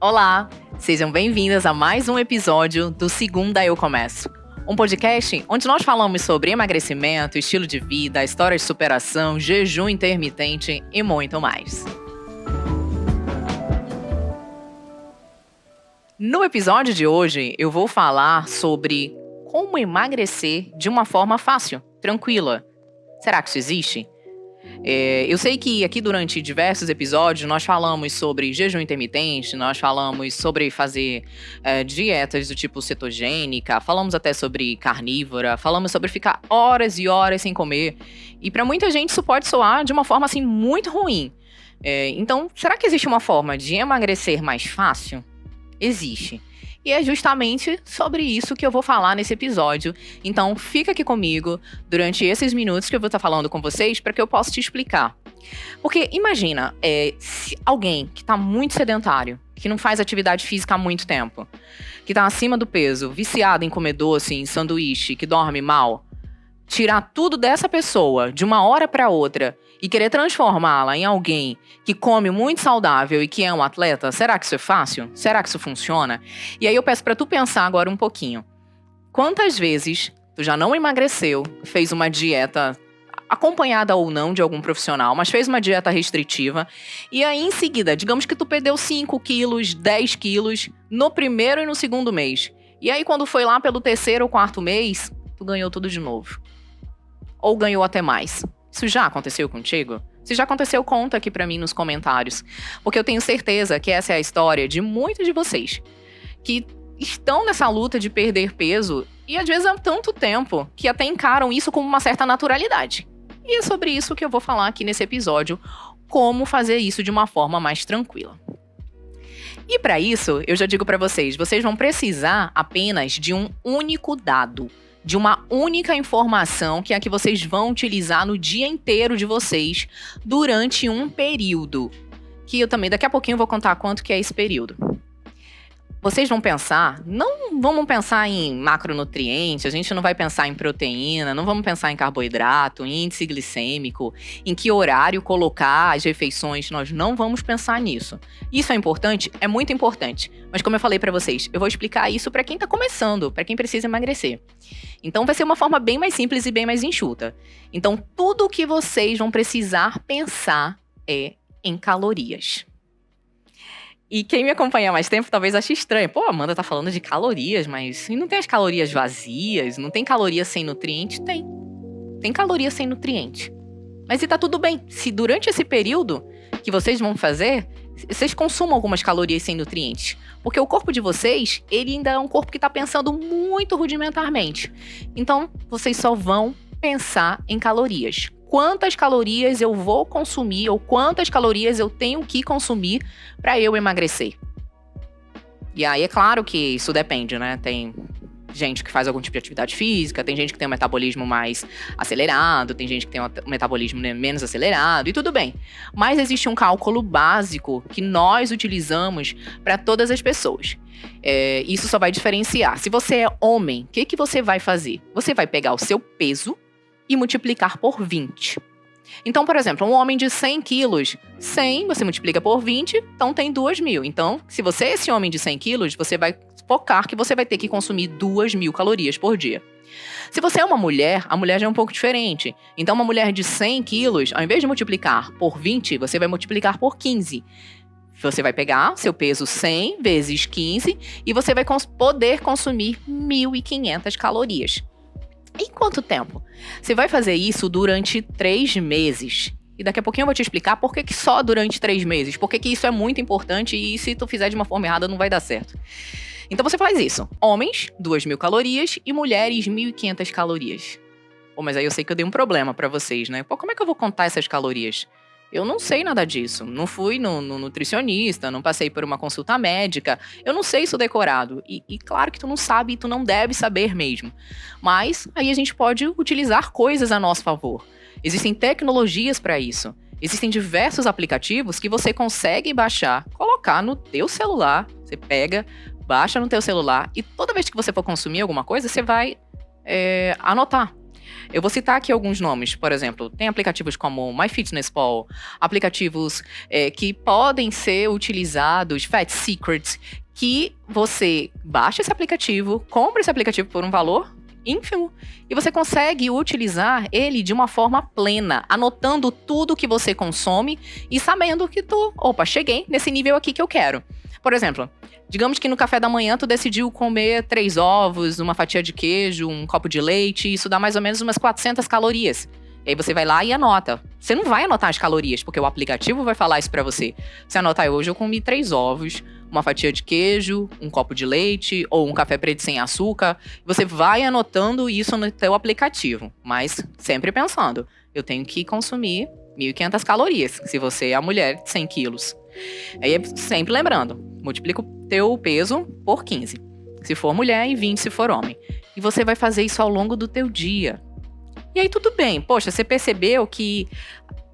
Olá, sejam bem-vindas a mais um episódio do Segunda Eu Começo. Um podcast onde nós falamos sobre emagrecimento, estilo de vida, histórias de superação, jejum intermitente e muito mais. No episódio de hoje, eu vou falar sobre como emagrecer de uma forma fácil, tranquila. Será que isso existe? Eu sei que aqui durante diversos episódios nós falamos sobre jejum intermitente, nós falamos sobre fazer dietas do tipo cetogênica, falamos até sobre carnívora, falamos sobre ficar horas e horas sem comer. E para muita gente isso pode soar de uma forma assim muito ruim. Então, será que existe uma forma de emagrecer mais fácil? Existe. E é justamente sobre isso que eu vou falar nesse episódio. Então, fica aqui comigo durante esses minutos que eu vou estar falando com vocês para que eu possa te explicar. Porque imagina, se alguém que está muito sedentário, que não faz atividade física há muito tempo, que está acima do peso, viciado em comer doce, em sanduíche, que dorme mal, tirar tudo dessa pessoa de uma hora para outra e querer transformá-la em alguém que come muito saudável e que é um atleta, será que isso é fácil? Será que isso funciona? E aí eu peço para tu pensar agora um pouquinho. Quantas vezes tu já não emagreceu, fez uma dieta acompanhada ou não de algum profissional, mas fez uma dieta restritiva e aí em seguida, digamos que tu perdeu 5 quilos, 10 quilos no primeiro e no segundo mês. E aí quando foi lá pelo terceiro ou quarto mês, tu ganhou tudo de novo. Ou ganhou até mais. Isso já aconteceu contigo? Se já aconteceu, conta aqui pra mim nos comentários. Porque eu tenho certeza que essa é a história de muitos de vocês que estão nessa luta de perder peso e às vezes há tanto tempo que até encaram isso como uma certa naturalidade. E é sobre isso que eu vou falar aqui nesse episódio, como fazer isso de uma forma mais tranquila. E para isso, eu já digo para vocês vão precisar apenas de um único dado, de uma única informação que é a que vocês vão utilizar no dia inteiro de vocês durante um período. Que eu também, daqui a pouquinho, vou contar quanto que é esse período. Vocês vão pensar, não vamos pensar em macronutrientes, a gente não vai pensar em proteína, não vamos pensar em carboidrato, índice glicêmico, em que horário colocar as refeições, nós não vamos pensar nisso. Isso é importante? É muito importante. Mas como eu falei pra vocês, eu vou explicar isso pra quem tá começando, pra quem precisa emagrecer. Então vai ser uma forma bem mais simples e bem mais enxuta. Então tudo o que vocês vão precisar pensar é em calorias. E quem me acompanha há mais tempo talvez ache estranho. Pô, a Amanda tá falando de calorias, mas não tem as calorias vazias? Não tem calorias sem nutriente? Tem. Tem calorias sem nutriente. Mas e tá tudo bem. Se durante esse período que vocês vão fazer, vocês consumam algumas calorias sem nutrientes. Porque o corpo de vocês, ele ainda é um corpo que tá pensando muito rudimentarmente. Então, vocês só vão pensar em calorias. Quantas calorias eu vou consumir ou quantas calorias eu tenho que consumir para eu emagrecer. E aí é claro que isso depende, né? Tem gente que faz algum tipo de atividade física, tem gente que tem um metabolismo mais acelerado, tem gente que tem um metabolismo menos acelerado e tudo bem. Mas existe um cálculo básico que nós utilizamos para todas as pessoas. Isso só vai diferenciar. Se você é homem, o que você vai fazer? Você vai pegar o seu peso e multiplicar por 20. Então, por exemplo, um homem de 100 quilos, 100 você multiplica por 20, então tem 2.000. Então, se você é esse homem de 100 quilos, você vai focar que você vai ter que consumir 2.000 calorias por dia. Se você é uma mulher, a mulher já é um pouco diferente. Então, uma mulher de 100 quilos, ao invés de multiplicar por 20, você vai multiplicar por 15. Você vai pegar seu peso 100 vezes 15 e você vai poder consumir 1.500 calorias. Em quanto tempo? Você vai fazer isso durante 3 meses. E daqui a pouquinho eu vou te explicar por que só durante 3 meses. Por que isso é muito importante e se tu fizer de uma forma errada não vai dar certo. Então você faz isso. Homens, 2.000 calorias e mulheres, 1.500 calorias. Pô, mas aí eu sei que eu dei um problema pra vocês, né? Pô, como é que eu vou contar essas calorias? Eu não sei nada disso. Não fui no nutricionista, não passei por uma consulta médica. Eu não sei isso decorado. E claro que tu não sabe e tu não deve saber mesmo. Mas aí a gente pode utilizar coisas a nosso favor. Existem tecnologias para isso. Existem diversos aplicativos que você consegue baixar, colocar no teu celular. Você pega, baixa no teu celular e toda vez que você for consumir alguma coisa, você vai anotar. Eu vou citar aqui alguns nomes, por exemplo, tem aplicativos como MyFitnessPal, aplicativos que podem ser utilizados, Fat Secrets, que você baixa esse aplicativo, compra esse aplicativo por um valor ínfimo e você consegue utilizar ele de uma forma plena, anotando tudo que você consome e sabendo que cheguei nesse nível aqui que eu quero. Por exemplo, digamos que no café da manhã tu decidiu comer 3 ovos, uma fatia de queijo, um copo de leite, isso dá mais ou menos umas 400 calorias. E aí você vai lá e anota. Você não vai anotar as calorias, porque o aplicativo vai falar isso pra você. Você anota, hoje eu comi 3 ovos, uma fatia de queijo, um copo de leite ou um café preto sem açúcar. Você vai anotando isso no teu aplicativo, mas sempre pensando, eu tenho que consumir 1.500 calorias, se você é a mulher de 100 quilos. Aí sempre lembrando, multiplica o teu peso por 15, se for mulher, e 20 se for homem. E você vai fazer isso ao longo do teu dia. E aí tudo bem, poxa, você percebeu que,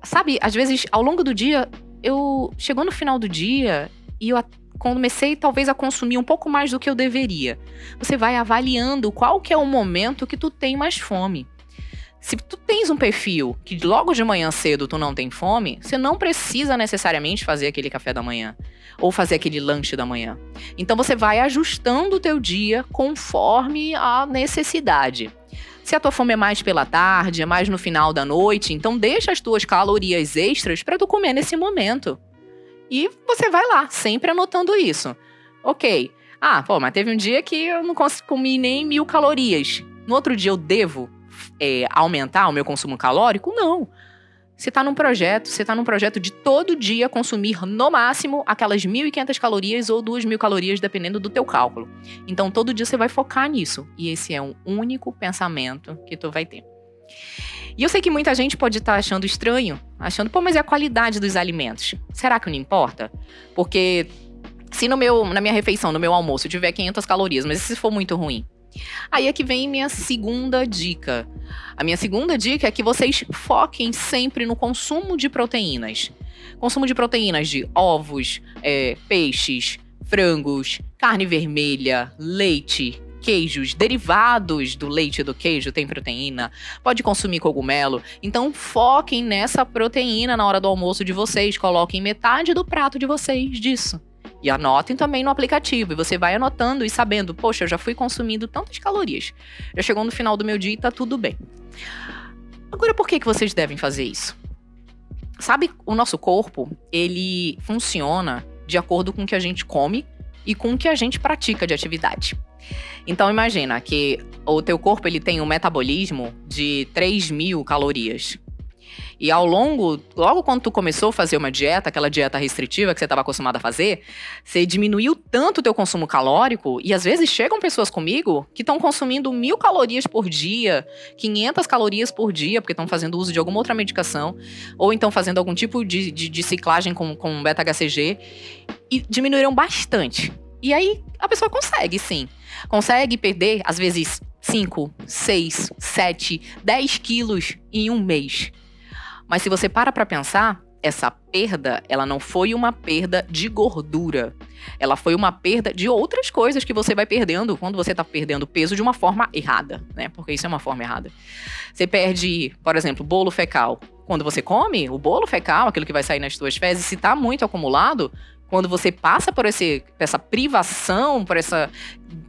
sabe, às vezes ao longo do dia, chegou no final do dia e eu comecei talvez a consumir um pouco mais do que eu deveria. Você vai avaliando qual que é o momento que tu tem mais fome. Se tu tens um perfil que logo de manhã cedo tu não tem fome, você não precisa necessariamente fazer aquele café da manhã ou fazer aquele lanche da manhã. Então você vai ajustando o teu dia conforme a necessidade. Se a tua fome é mais pela tarde, é mais no final da noite, então deixa as tuas calorias extras para tu comer nesse momento. E você vai lá, sempre anotando isso. Ok. Mas teve um dia que eu não comi nem 1.000 calorias. No outro dia eu devo aumentar o meu consumo calórico? Não. Você tá num projeto de todo dia consumir no máximo aquelas 1.500 calorias ou 2.000 calorias, dependendo do teu cálculo. Então todo dia você vai focar nisso. E esse é um único pensamento que tu vai ter. E eu sei que muita gente pode estar achando estranho, achando, mas é a qualidade dos alimentos. Será que não importa? Porque se na minha refeição, no meu almoço, eu tiver 500 calorias, mas se for muito ruim, aí é que vem minha segunda dica. A minha segunda dica é que vocês foquem sempre no consumo de proteínas. Consumo de proteínas de ovos, peixes, frangos, carne vermelha, leite, queijos, derivados do leite e do queijo tem proteína, pode consumir cogumelo. Então foquem nessa proteína na hora do almoço de vocês, coloquem metade do prato de vocês disso. E anotem também no aplicativo, e você vai anotando e sabendo, poxa, eu já fui consumindo tantas calorias, já chegou no final do meu dia e tá tudo bem. Agora, por que vocês devem fazer isso? Sabe, o nosso corpo, ele funciona de acordo com o que a gente come e com o que a gente pratica de atividade. Então imagina que o teu corpo ele tem um metabolismo de 3.000 calorias. E logo quando tu começou a fazer uma dieta, aquela dieta restritiva que você estava acostumado a fazer, você diminuiu tanto o teu consumo calórico, e às vezes chegam pessoas comigo que estão consumindo 1.000 calorias por dia, 500 calorias por dia, porque estão fazendo uso de alguma outra medicação, ou então fazendo algum tipo de ciclagem com beta-HCG, e diminuíram bastante. E aí a pessoa consegue, sim. Consegue perder, às vezes, 5, 6, 7, 10 quilos em um mês. Mas se você para pensar, essa perda, ela não foi uma perda de gordura. Ela foi uma perda de outras coisas que você vai perdendo quando você está perdendo peso de uma forma errada, né? Porque isso é uma forma errada. Você perde, por exemplo, bolo fecal. Quando você come o bolo fecal, aquilo que vai sair nas tuas fezes, se está muito acumulado, quando você passa por essa privação, por essa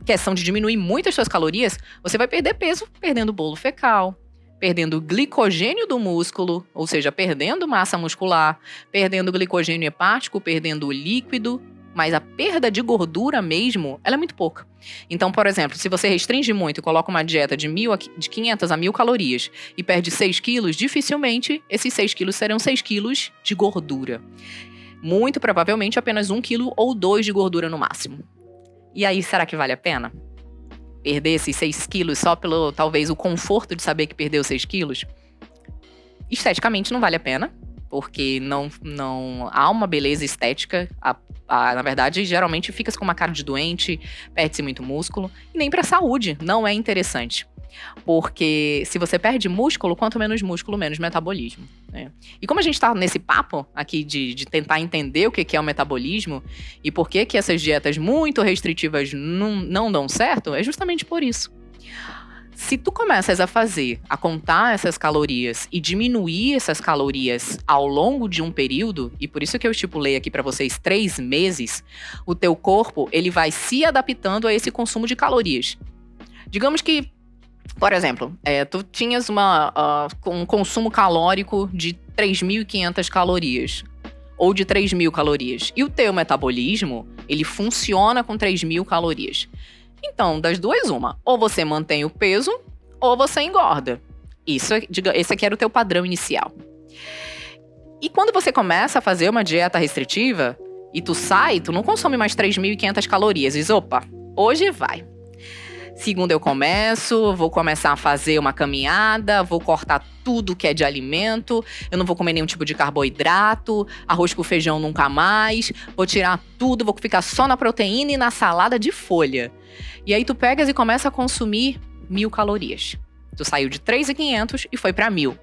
questão de diminuir muito as suas calorias, você vai perder peso perdendo bolo fecal, perdendo glicogênio do músculo, ou seja, perdendo massa muscular, perdendo glicogênio hepático, perdendo líquido, mas a perda de gordura mesmo, ela é muito pouca. Então, por exemplo, se você restringe muito e coloca uma dieta de 500 a 1.000 calorias e perde 6 quilos, dificilmente esses 6 quilos serão 6 quilos de gordura. Muito provavelmente apenas 1 quilo ou 2 de gordura no máximo. E aí, será que vale a pena? Perder esses 6 quilos só pelo, talvez, o conforto de saber que perdeu 6 quilos? Esteticamente não vale a pena, porque não há uma beleza estética. Na verdade, geralmente fica com uma cara de doente, perde-se muito músculo. E nem para a saúde, não é interessante. Porque se você perde músculo, quanto menos músculo, menos metabolismo, né? E como a gente está nesse papo aqui de tentar entender o que é o metabolismo e por que essas dietas muito restritivas não dão certo, é justamente por isso. Se tu começas a contar essas calorias e diminuir essas calorias ao longo de um período, e por isso que eu estipulei aqui para vocês 3 meses, o teu corpo ele vai se adaptando a esse consumo de calorias. Digamos que, por exemplo, tu tinhas um consumo calórico de 3.500 calorias ou de 3.000 calorias, e o teu metabolismo ele funciona com 3.000 calorias. Então, das duas, uma. Ou você mantém o peso, ou você engorda. Esse aqui era o teu padrão inicial. E quando você começa a fazer uma dieta restritiva, e tu não consome mais 3.500 calorias. Diz, opa, hoje vai. Segunda eu vou começar a fazer uma caminhada, vou cortar tudo que é de alimento, eu não vou comer nenhum tipo de carboidrato, arroz com feijão nunca mais, vou tirar tudo, vou ficar só na proteína e na salada de folha. E aí tu pegas e começa a consumir 1.000 calorias. Tu saiu de 3.500 e foi para 1.000.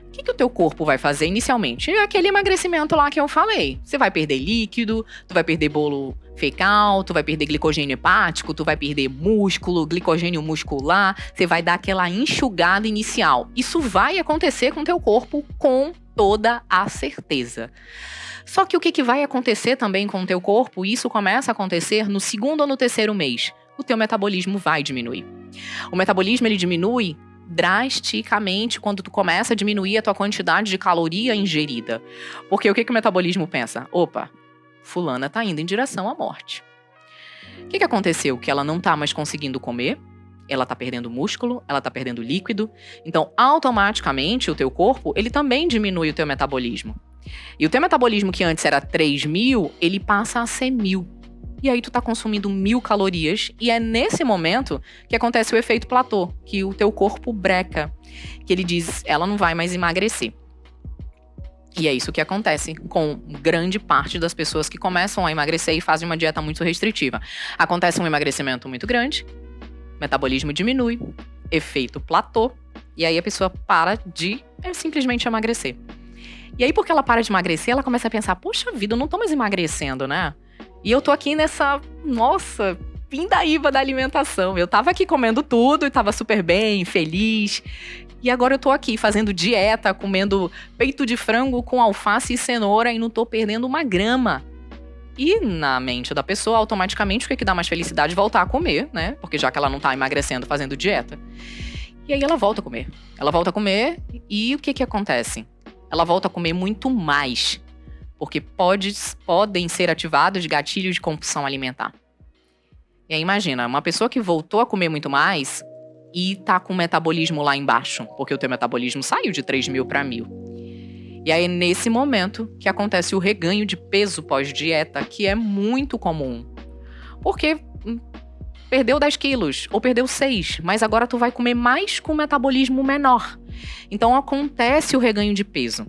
O que o teu corpo vai fazer inicialmente? É aquele emagrecimento lá que eu falei. Você vai perder líquido, tu vai perder bolo fecal, tu vai perder glicogênio hepático, tu vai perder músculo, glicogênio muscular, você vai dar aquela enxugada inicial. Isso vai acontecer com o teu corpo com toda a certeza. Só que o que vai acontecer também com o teu corpo, isso começa a acontecer no 2º ou no 3º mês. O teu metabolismo vai diminuir. O metabolismo ele diminui drasticamente quando tu começa a diminuir a tua quantidade de caloria ingerida. Porque o que o metabolismo pensa? Opa, fulana tá indo em direção à morte. O que aconteceu? Que ela não tá mais conseguindo comer, ela tá perdendo músculo, ela tá perdendo líquido. Então, automaticamente, o teu corpo, ele também diminui o teu metabolismo. E o teu metabolismo, que antes era 3.000, ele passa a ser 1.000. E aí tu tá consumindo 1.000 calorias e é nesse momento que acontece o efeito platô, que o teu corpo breca, que ele diz, ela não vai mais emagrecer. E é isso que acontece com grande parte das pessoas que começam a emagrecer e fazem uma dieta muito restritiva. Acontece um emagrecimento muito grande, metabolismo diminui, efeito platô, e aí a pessoa para de simplesmente emagrecer. E aí porque ela para de emagrecer, ela começa a pensar, poxa vida, eu não tô mais emagrecendo, né? E eu tô aqui nessa, pindaíba da alimentação. Eu tava aqui comendo tudo e tava super bem, feliz. E agora eu tô aqui fazendo dieta, comendo peito de frango com alface e cenoura e não tô perdendo 1 grama. E na mente da pessoa, automaticamente, o que dá mais felicidade? Voltar a comer, né? Porque já que ela não tá emagrecendo fazendo dieta. E aí ela volta a comer. Ela volta a comer e o que acontece? Ela volta a comer muito mais. Porque podem ser ativados gatilhos de compulsão alimentar. E aí imagina, uma pessoa que voltou a comer muito mais e tá com o metabolismo lá embaixo, porque o teu metabolismo saiu de 3.000 para 1.000. E aí é nesse momento que acontece o reganho de peso pós-dieta, que é muito comum. Porque perdeu 10 quilos ou perdeu 6, mas agora tu vai comer mais com o metabolismo menor. Então acontece o reganho de peso.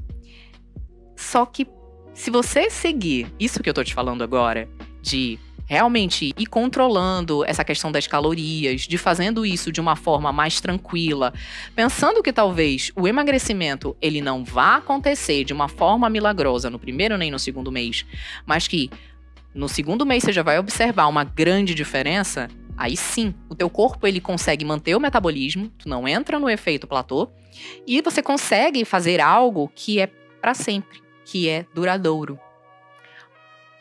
Só que se você seguir isso que eu tô te falando agora, de realmente ir controlando essa questão das calorias, de fazendo isso de uma forma mais tranquila, pensando que talvez o emagrecimento ele não vá acontecer de uma forma milagrosa no 1º nem no 2º mês, mas que no 2º mês você já vai observar uma grande diferença, aí sim, o teu corpo ele consegue manter o metabolismo, tu não entra no efeito platô, e você consegue fazer algo que é para sempre, que é duradouro.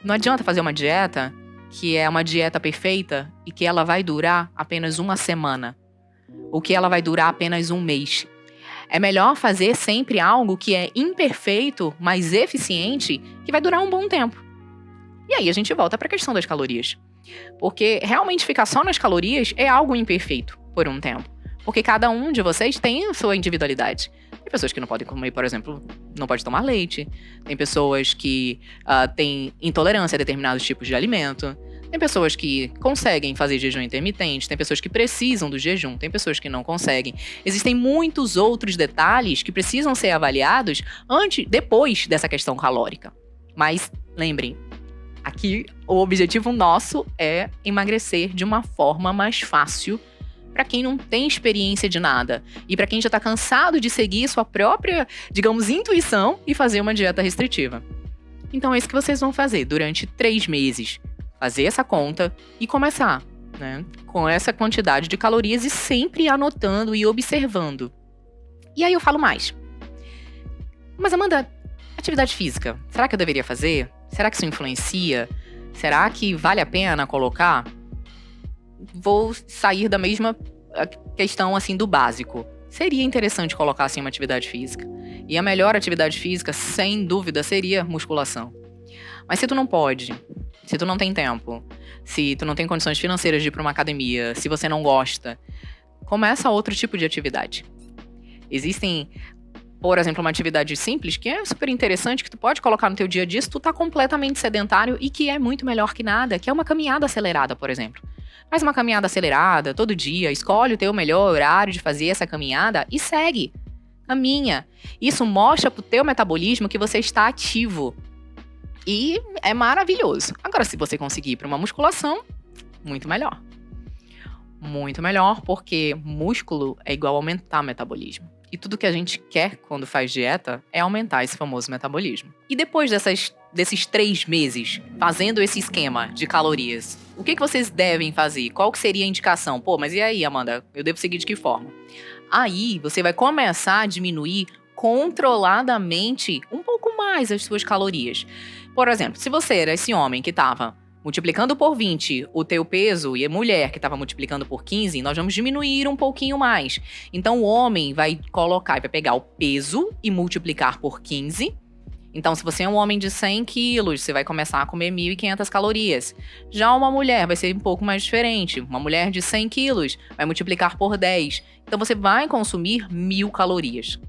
Não adianta fazer uma dieta que é uma dieta perfeita e que ela vai durar apenas 1 semana, ou que ela vai durar apenas 1 mês. É melhor fazer sempre algo que é imperfeito, mas eficiente, que vai durar um bom tempo. E aí a gente volta para a questão das calorias. Porque realmente ficar só nas calorias é algo imperfeito por um tempo. Porque cada um de vocês tem a sua individualidade. Tem pessoas que não podem comer, por exemplo, não pode tomar leite. Tem pessoas que têm intolerância a determinados tipos de alimento. Tem pessoas que conseguem fazer jejum intermitente. Tem pessoas que precisam do jejum. Tem pessoas que não conseguem. Existem muitos outros detalhes que precisam ser avaliados depois dessa questão calórica. Mas lembrem, aqui o objetivo nosso é emagrecer de uma forma mais fácil para quem não tem experiência de nada e para quem já está cansado de seguir sua própria, digamos, intuição e fazer uma dieta restritiva. Então é isso que vocês vão fazer durante 3 meses. Fazer essa conta e começar. né? Com essa quantidade de calorias e sempre anotando e observando. E aí eu falo mais. Mas Amanda, atividade física, será que eu deveria fazer? Será que isso influencia? Será que vale a pena colocar? Vou sair da mesma questão assim do básico. Seria interessante colocar assim uma atividade física. E a melhor atividade física, sem dúvida, seria musculação. Mas se tu não pode, se tu não tem tempo, se tu não tem condições financeiras de ir para uma academia, se você não gosta, começa outro tipo de atividade. Existem, por exemplo, uma atividade simples que é super interessante, que tu pode colocar no teu dia a dia se tu tá completamente sedentário e que é muito melhor que nada, que é uma caminhada acelerada, por exemplo. Faz uma caminhada acelerada todo dia, escolhe o teu melhor horário de fazer essa caminhada e segue. Caminha. Isso mostra pro teu metabolismo que você está ativo. E é maravilhoso. Agora, se você conseguir ir para uma musculação, muito melhor. Muito melhor, porque músculo é igual a aumentar o metabolismo. E tudo que a gente quer quando faz dieta é aumentar esse famoso metabolismo. E depois desses 3 meses fazendo esse esquema de calorias, o que vocês devem fazer? Qual que seria a indicação? Pô, mas e aí, Amanda? Eu devo seguir de que forma? Aí você vai começar a diminuir controladamente um pouco mais as suas calorias. Por exemplo, se você era esse homem que estava multiplicando por 20 o teu peso e a mulher que estava multiplicando por 15, nós vamos diminuir um pouquinho mais. Então o homem vai pegar o peso e multiplicar por 15. Então se você é um homem de 100 quilos, você vai começar a comer 1.500 calorias. Já uma mulher vai ser um pouco mais diferente. Uma mulher de 100 quilos vai multiplicar por 10. Então você vai consumir 1.000 calorias.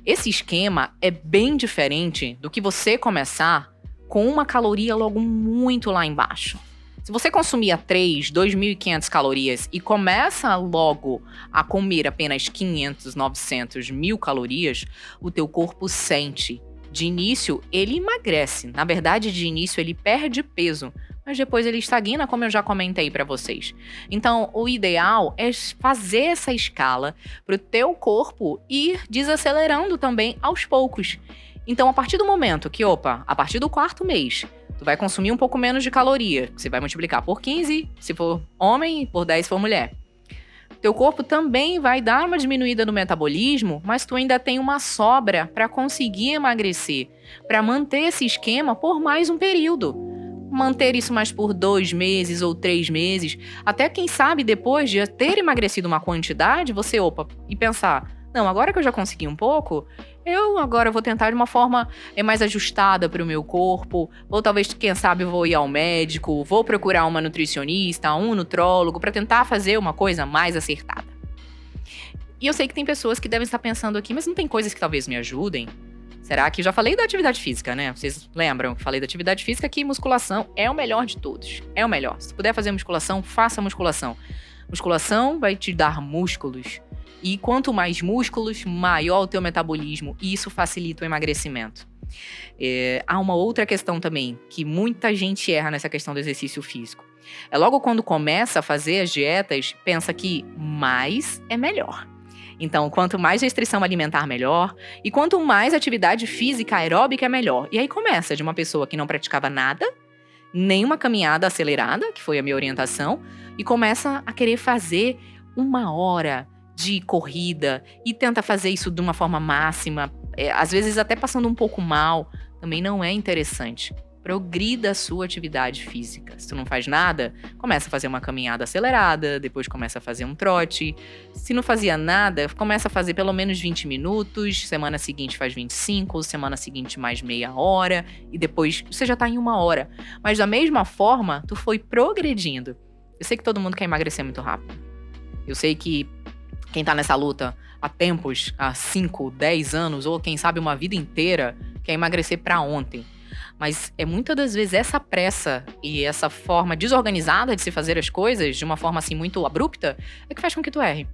Esse esquema é bem diferente do que você começar com uma caloria logo muito lá embaixo. Se você consumia 2.500 calorias e começa logo a comer apenas 500, 900, 1.000 calorias, o teu corpo sente. De início, ele emagrece. Na verdade, de início, ele perde peso. Mas depois ele estagna, como eu já comentei para vocês. Então, o ideal é fazer essa escala para o teu corpo ir desacelerando também aos poucos. Então, a partir do momento que, a partir do 4º mês, tu vai consumir um pouco menos de caloria, você vai multiplicar por 15, se for homem, e por 10 se for mulher. Teu corpo também vai dar uma diminuída no metabolismo, mas tu ainda tem uma sobra para conseguir emagrecer, para manter esse esquema por mais um período. Manter isso mais por 2 meses ou 3 meses, até quem sabe depois de ter emagrecido uma quantidade, você e pensar, não, agora que eu já consegui um pouco, eu agora vou tentar de uma forma mais ajustada para o meu corpo, ou talvez, quem sabe, vou ir ao médico, vou procurar uma nutricionista, um nutrólogo, para tentar fazer uma coisa mais acertada. E eu sei que tem pessoas que devem estar pensando aqui, mas não tem coisas que talvez me ajudem? Será que já falei da atividade física, né? Vocês lembram que falei da atividade física, que musculação é o melhor de todos. É o melhor. Se puder fazer musculação, faça musculação. Musculação vai te dar músculos. E quanto mais músculos, maior o teu metabolismo. E isso facilita o emagrecimento. Há uma outra questão também, que muita gente erra nessa questão do exercício físico. É logo quando começa a fazer as dietas, pensa que mais é melhor. Então, quanto mais restrição alimentar, melhor. E quanto mais atividade física aeróbica, melhor. E aí começa de uma pessoa que não praticava nada, nem uma caminhada acelerada, que foi a minha orientação, e começa a querer fazer 1 hora de corrida e tenta fazer isso de uma forma máxima, às vezes até passando um pouco mal. Também não é interessante. Progrida a sua atividade física. Se tu não faz nada, começa a fazer uma caminhada acelerada, depois começa a fazer um trote. Se não fazia nada, começa a fazer pelo menos 20 minutos, semana seguinte faz 25, semana seguinte mais meia hora, e depois você já tá em 1 hora. Mas da mesma forma, tu foi progredindo. Eu sei que todo mundo quer emagrecer muito rápido. Eu sei que quem tá nessa luta há tempos, há 5, 10 anos, ou quem sabe uma vida inteira, quer emagrecer pra ontem. Mas muitas das vezes essa pressa e essa forma desorganizada de se fazer as coisas, de uma forma assim muito abrupta, é que faz com que tu erre.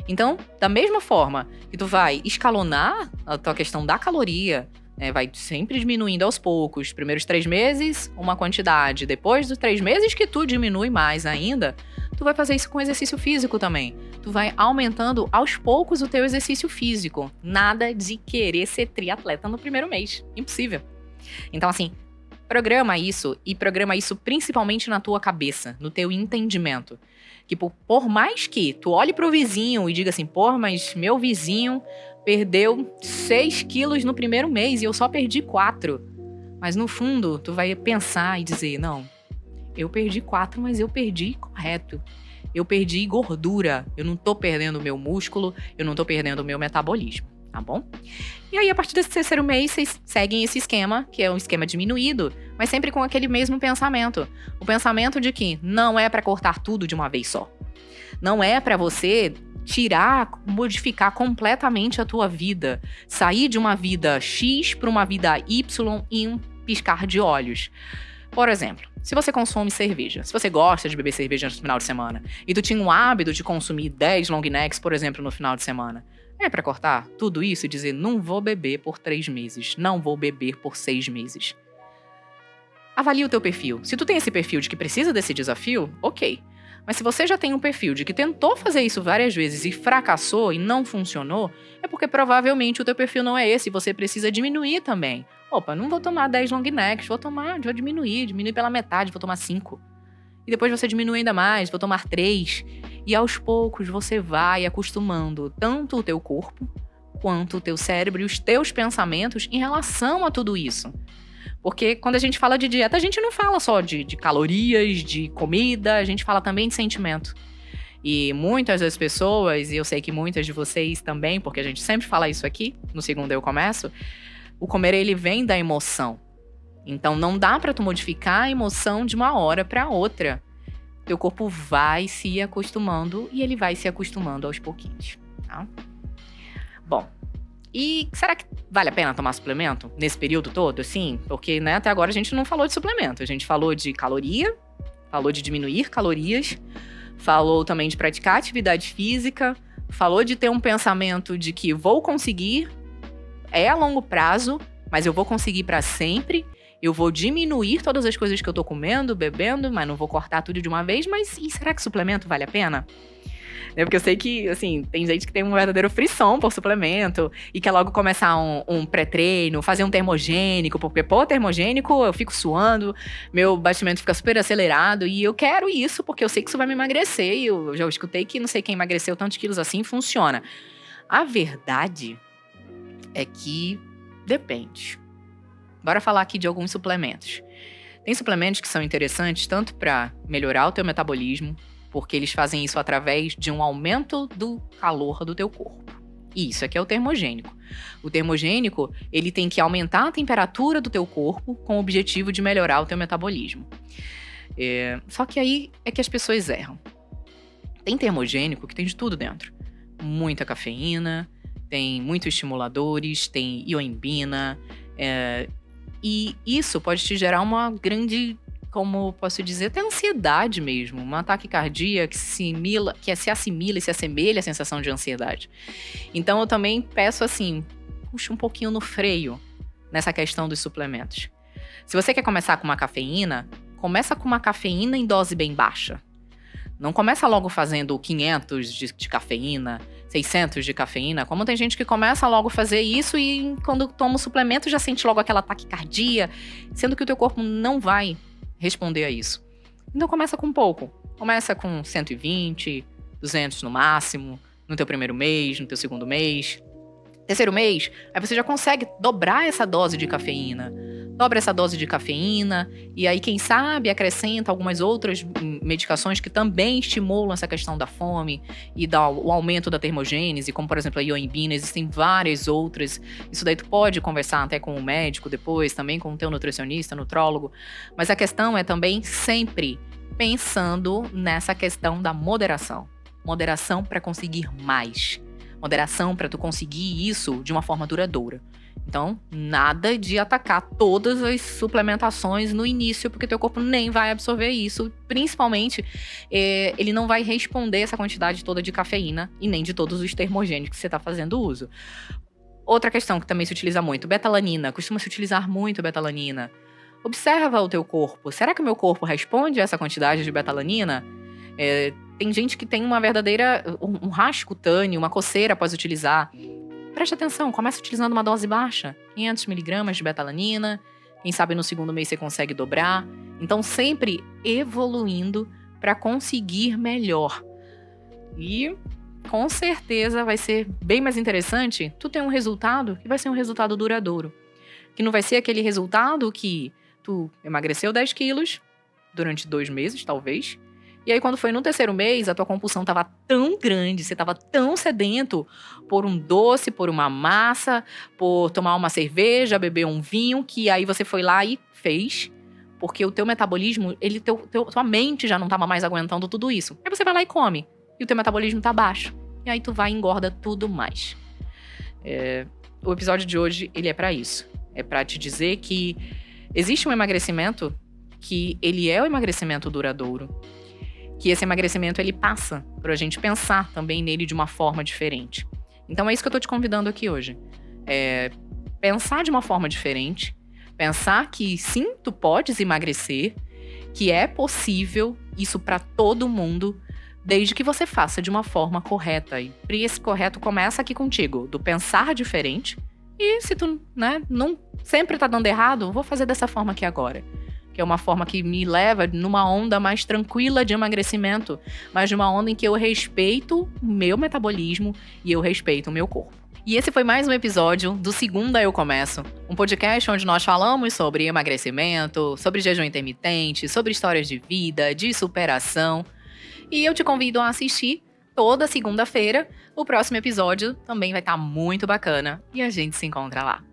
Então, da mesma forma que tu vai escalonar a tua questão da caloria, vai sempre diminuindo aos poucos. Primeiros 3 meses, uma quantidade. Depois dos 3 meses que tu diminui mais ainda, tu vai fazer isso com exercício físico também. Tu vai aumentando aos poucos o teu exercício físico. Nada de querer ser triatleta no primeiro mês. Impossível. Então, assim, Programa isso e programa isso principalmente na tua cabeça, no teu entendimento. Que por mais que tu olhe pro vizinho e diga assim, pô, mas meu vizinho perdeu 6 quilos no primeiro mês e eu só perdi 4. Mas no fundo, tu vai pensar e dizer, não, eu perdi 4, mas eu perdi correto. Eu perdi gordura, eu não tô perdendo o meu músculo, eu não tô perdendo o meu metabolismo, tá bom? E aí, a partir desse terceiro mês, vocês seguem esse esquema, que é um esquema diminuído, mas sempre com aquele mesmo pensamento. O pensamento de que não é pra cortar tudo de uma vez só. Não é pra você tirar, modificar completamente a tua vida. Sair de uma vida X para uma vida Y em um piscar de olhos. Por exemplo, se você consome cerveja, se você gosta de beber cerveja no final de semana, e tu tinha um hábito de consumir 10 long necks, por exemplo, no final de semana, é pra cortar tudo isso e dizer, não vou beber por 3 meses, não vou beber por 6 meses. Avalie o teu perfil. Se tu tem esse perfil de que precisa desse desafio, ok. Mas se você já tem um perfil de que tentou fazer isso várias vezes e fracassou e não funcionou, é porque provavelmente o teu perfil não é esse e você precisa diminuir também. Opa, não vou tomar 10 long necks, vou diminuir pela metade, vou tomar 5. E depois você diminui ainda mais, vou tomar 3. E aos poucos você vai acostumando tanto o teu corpo, quanto o teu cérebro e os teus pensamentos em relação a tudo isso. Porque quando a gente fala de dieta, a gente não fala só de calorias, de comida, a gente fala também de sentimento. E muitas das pessoas, e eu sei que muitas de vocês também, porque a gente sempre fala isso aqui, no Segundo Eu Começo, o comer ele vem da emoção. Então não dá pra tu modificar a emoção de uma hora pra outra. Teu corpo vai se acostumando e ele vai se acostumando aos pouquinhos, tá? Bom, e será que vale a pena tomar suplemento nesse período todo, assim? Porque, né, até agora a gente não falou de suplemento. A gente falou de caloria, falou de diminuir calorias, falou também de praticar atividade física, falou de ter um pensamento de que vou conseguir, é a longo prazo, mas eu vou conseguir pra sempre. Eu vou diminuir todas as coisas que eu tô comendo, bebendo, mas não vou cortar tudo de uma vez. Mas e será que suplemento vale a pena? Porque eu sei que, assim, tem gente que tem um verdadeiro frisson por suplemento e quer logo começar um pré-treino, fazer um termogênico, porque, pô, termogênico, eu fico suando, meu batimento fica super acelerado e eu quero isso porque eu sei que isso vai me emagrecer e eu já escutei que não sei quem emagreceu tantos quilos assim, funciona. A verdade é que depende. Bora falar aqui de alguns suplementos. Tem suplementos que são interessantes tanto para melhorar o teu metabolismo, porque eles fazem isso através de um aumento do calor do teu corpo. Isso aqui é o termogênico. O termogênico, ele tem que aumentar a temperatura do teu corpo com o objetivo de melhorar o teu metabolismo. Só que aí é que as pessoas erram. Tem termogênico que tem de tudo dentro. Muita cafeína, tem muitos estimuladores, tem ioimbina, e isso pode te gerar uma grande, como posso dizer, até ansiedade mesmo. Um ataque cardíaco que se assimila e se assemelha à sensação de ansiedade. Então eu também peço assim, puxa um pouquinho no freio nessa questão dos suplementos. Se você quer começar com uma cafeína, começa com uma cafeína em dose bem baixa. Não começa logo fazendo 500 de cafeína, 600 de cafeína, como tem gente que começa logo a fazer isso e quando toma o suplemento já sente logo aquela taquicardia, sendo que o teu corpo não vai responder a isso. Então começa com pouco. Começa com 120, 200 no máximo, no teu primeiro mês, no teu segundo mês. Terceiro mês, aí você já consegue dobrar essa dose de cafeína. Dobra essa dose de cafeína e aí, quem sabe, acrescenta algumas outras medicações que também estimulam essa questão da fome e o aumento da termogênese, como, por exemplo, a ioimbina. Existem várias outras. Isso daí tu pode conversar até com o médico depois, também com o teu nutricionista, nutrólogo. Mas a questão é também sempre pensando nessa questão da moderação. Moderação para conseguir mais. Moderação para tu conseguir isso de uma forma duradoura. Então, nada de atacar todas as suplementações no início, porque teu corpo nem vai absorver isso. Principalmente, ele não vai responder essa quantidade toda de cafeína e nem de todos os termogênicos que você está fazendo uso. Outra questão que também se utiliza muito, betalanina. Costuma-se utilizar muito betalanina. Observa o teu corpo. Será que o meu corpo responde a essa quantidade de betalanina? Tem gente que tem uma verdadeira, um rasgo cutâneo, uma coceira após utilizar. Preste atenção, começa utilizando uma dose baixa, 500 mg de betalanina, Quem sabe no segundo mês você consegue dobrar. Então, sempre evoluindo para conseguir melhor. E com certeza vai ser bem mais interessante tu ter um resultado que vai ser um resultado duradouro. Que não vai ser aquele resultado que tu emagreceu 10 quilos durante 2 meses, talvez. E aí, quando foi no terceiro mês, a tua compulsão estava tão grande, você estava tão sedento por um doce, por uma massa, por tomar uma cerveja, beber um vinho, que aí você foi lá e fez. Porque o teu metabolismo, tua mente já não estava mais aguentando tudo isso. Aí você vai lá e come. E o teu metabolismo tá baixo. E aí tu vai e engorda tudo mais. O episódio de hoje, ele é pra isso. É pra te dizer que existe um emagrecimento que ele é o emagrecimento duradouro. Que esse emagrecimento, ele passa pra gente pensar também nele de uma forma diferente. Então é isso que eu tô te convidando aqui hoje. Pensar de uma forma diferente. Pensar que sim, tu podes emagrecer. Que é possível isso pra todo mundo. Desde que você faça de uma forma correta. E esse correto começa aqui contigo, do pensar diferente. E se tu, não sempre tá dando errado, vou fazer dessa forma aqui agora. Que é uma forma que me leva numa onda mais tranquila de emagrecimento, mas de uma onda em que eu respeito o meu metabolismo e eu respeito o meu corpo. E esse foi mais um episódio do Segunda Eu Começo, um podcast onde nós falamos sobre emagrecimento, sobre jejum intermitente, sobre histórias de vida, de superação. E eu te convido a assistir toda segunda-feira. O próximo episódio também vai estar muito bacana e a gente se encontra lá.